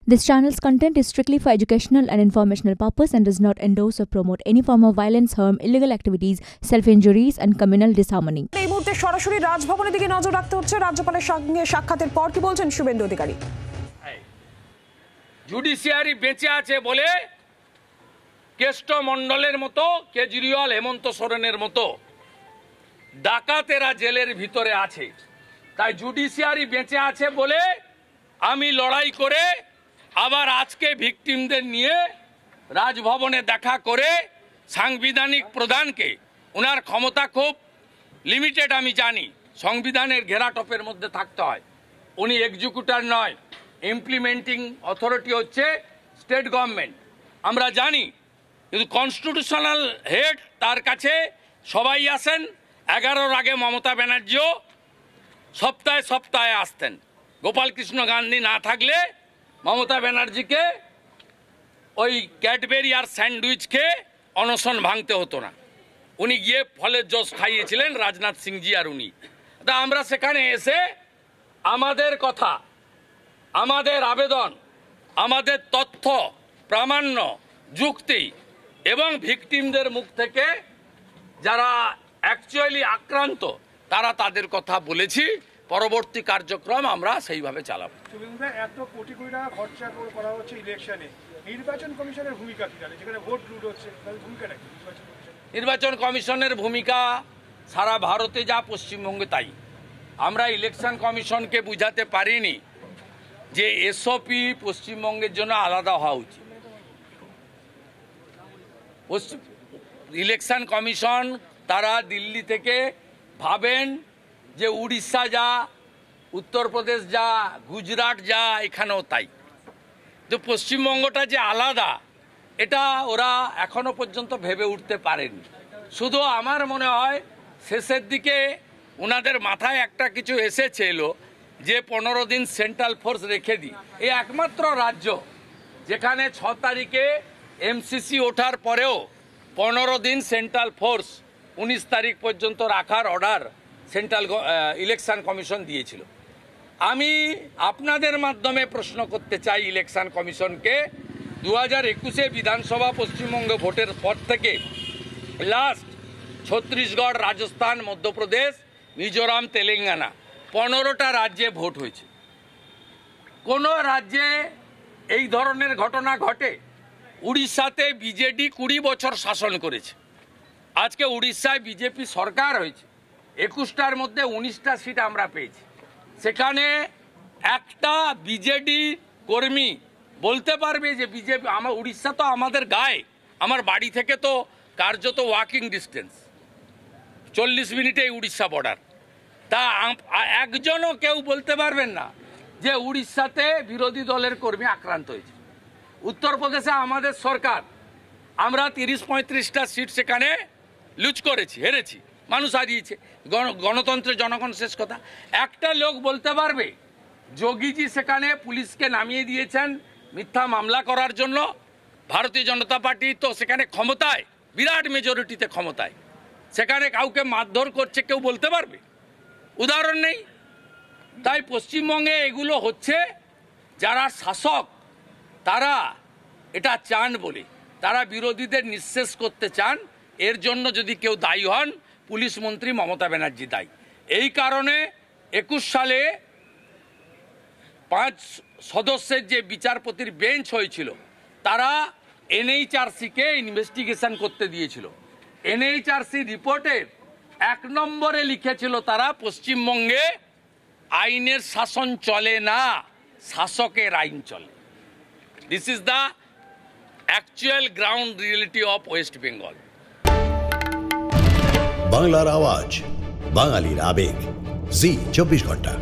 This channel's content is strictly for educational and informational purpose and does not endorse or promote any form of violence, harm, illegal activities, self-injuries and communal disharmony. এই মুহূর্তে সরাসরি রাজভবনের দিকে নজর রাখতে হচ্ছে। রাজ্যপালের সঙ্গে সাক্ষাতের পর কি বলছেন শুভেন্দু অধিকারী? জুডিশিয়ারি বেঁচে আছে বলে কেষ্ট মণ্ডলের মতো, কেজরিওয়াল, হেমন্ত সোরেনের মতো ডাকাতেরা জেলের ভিতরে আছে। তাই জুডিশিয়ারি বেঁচে আছে বলে আমি লড়াই করে আবার আজকে ভিকটিমদের নিয়ে রাজভবনে দেখা করে সাংবিধানিক প্রধানকে, ওনার ক্ষমতা খুব লিমিটেড আমি জানি, সংবিধানের ঘেরাটপের মধ্যে থাকতে হয়, উনি এক্সিকিউটর নয়, ইমপ্লিমেন্টিং অথরিটি হচ্ছে স্টেট গভর্নমেন্ট, আমরা জানি। কিন্তু কনস্টিটিউশনাল হেড তার কাছে সবাই আসেন। 11-র আগে মমতা ব্যানার্জিও সপ্তাহে সপ্তাহে আসতেন। গোপালকৃষ্ণ গান্ধী না থাকলে মমতা ব্যানার্জিকে ওই ক্যাডবেরি আর স্যান্ডউইচ খেয়ে অনশন ভাঙতে হতো না। উনি গিয়ে ফলের জস খাইয়েছিলেন রাজনাথ সিংজি আর উনি। তা আমরা সেখানে এসে আমাদের কথা, আমাদের আবেদন, আমাদের তথ্য, প্রামাণ্য, যুক্তি এবং ভিকটিমদের মুখ থেকে যারা অ্যাকচুয়ালি আক্রান্ত তারা তাদের কথা বলেছি। পরবর্তী কার্যক্রম আমরা সেইভাবে চালাবো। এত কোটি কোটি টাকা খরচা করা হচ্ছে ইলেকশনে, নির্বাচন কমিশনের ভূমিকা কি, যেখানে ভোট লুট হচ্ছে, ভূমিকাটা কি? নির্বাচন কমিশনের ভূমিকা সারা ভারতে যা পশ্চিমবঙ্গে তাই। আমরা ইলেকশন কমিশনকে বুঝাতে পারিনি যে এসওপি পশ্চিমবঙ্গের জন্য আলাদা হওয়া উচিত। ইলেকশন কমিশন তারা দিল্লি থেকে ভাবেন যে উড়িষ্যা যা, উত্তরপ্রদেশ যা, গুজরাট যা, এখানেও তাই। তো পশ্চিমবঙ্গটা যে আলাদা এটা ওরা এখনো পর্যন্ত ভেবে উঠতে পারেনি। শুধু আমার মনে হয় শেষের দিকে ওনাদের মাথায় একটা কিছু এসেছিল যে 15 দিন সেন্ট্রাল ফোর্স রেখে দিই। এই একমাত্র রাজ্য যেখানে 6 তারিখে এমসিসি ওঠার পরেও 15 দিন সেন্ট্রাল ফোর্স 19 তারিখ পর্যন্ত রাখার অর্ডার সেন্ট্রাল ইলেকশন কমিশন দিয়েছিল। আমি আপনাদের মাধ্যমে প্রশ্ন করতে চাই ইলেকশন কমিশনকে, 2021-এ বিধানসভা পশ্চিমবঙ্গ ভোটের পর থেকে লাস্ট ছত্তিশগড়, রাজস্থান, মধ্যপ্রদেশ, মিজোরাম, তেলেঙ্গানা 15টা রাজ্যে ভোট হয়েছে। কোনো রাজ্যে এই ধরনের ঘটনা ঘটে? উড়িষ্যাতে বিজেডি 20 বছর শাসন করেছে। আজকে উড়িষ্যায় বিজেপি সরকার হয়েছে, 21টার মধ্যে 19টা সিট আমরা পেয়েছি। সেখানে একটা বিজেডি কর্মী বলতে পারবে যে বিজেপি, আমার উড়িষ্যা তো আমাদের গায়ে, আমার বাড়ি থেকে তো কার্যত ওয়াকিং ডিস্টেন্স, 40 মিনিটেই উড়িষ্যা বর্ডার। তা একজনও কেউ বলতে পারবেন না যে উড়িষ্যাতে বিরোধী দলের কর্মী আক্রান্ত হয়েছে। উত্তরপ্রদেশে আমাদের সরকার, আমরা 30-35টা সিট সেখানে লুজ করেছি, হেরেছি, মানুষ হারিয়েছে, গণতন্ত্রের জনগণ শেষ কথা। একটা লোক বলতে পারবে যোগীজি সেখানে পুলিশকে নামিয়ে দিয়েছেন মিথ্যা মামলা করার জন্য? ভারতীয় জনতা পার্টি তো সেখানে ক্ষমতায়, বিরাট মেজরিটিতে ক্ষমতায়, সেখানে কাউকে মারধর করছে, কেউ বলতে পারবে? উদাহরণ নেই। তাই পশ্চিমবঙ্গে এগুলো হচ্ছে যারা শাসক তারা এটা চান বলে, তারা বিরোধীদের নিঃশেষ করতে চান। এর জন্য যদি কেউ দায়ী হন, পুলিশ মন্ত্রী মমতা ব্যানার্জি দায়ী। এই কারণে 21 সালে 5 সদস্যের যে বিচারপতির বেঞ্চ হয়েছিল, তারা এনএইচআরসিকে ইনভেস্টিগেশন করতে দিয়েছিল। এনএইচআরসি রিপোর্টের 1 নম্বরে লিখেছিল তারা, পশ্চিমবঙ্গে আইনের শাসন চলে না, শাসকের আইন চলে। This is the actual ground reality of West Bengal. বাংলার আওয়াজ, বাঙালির আবেগ, জি 24 ঘন্টা।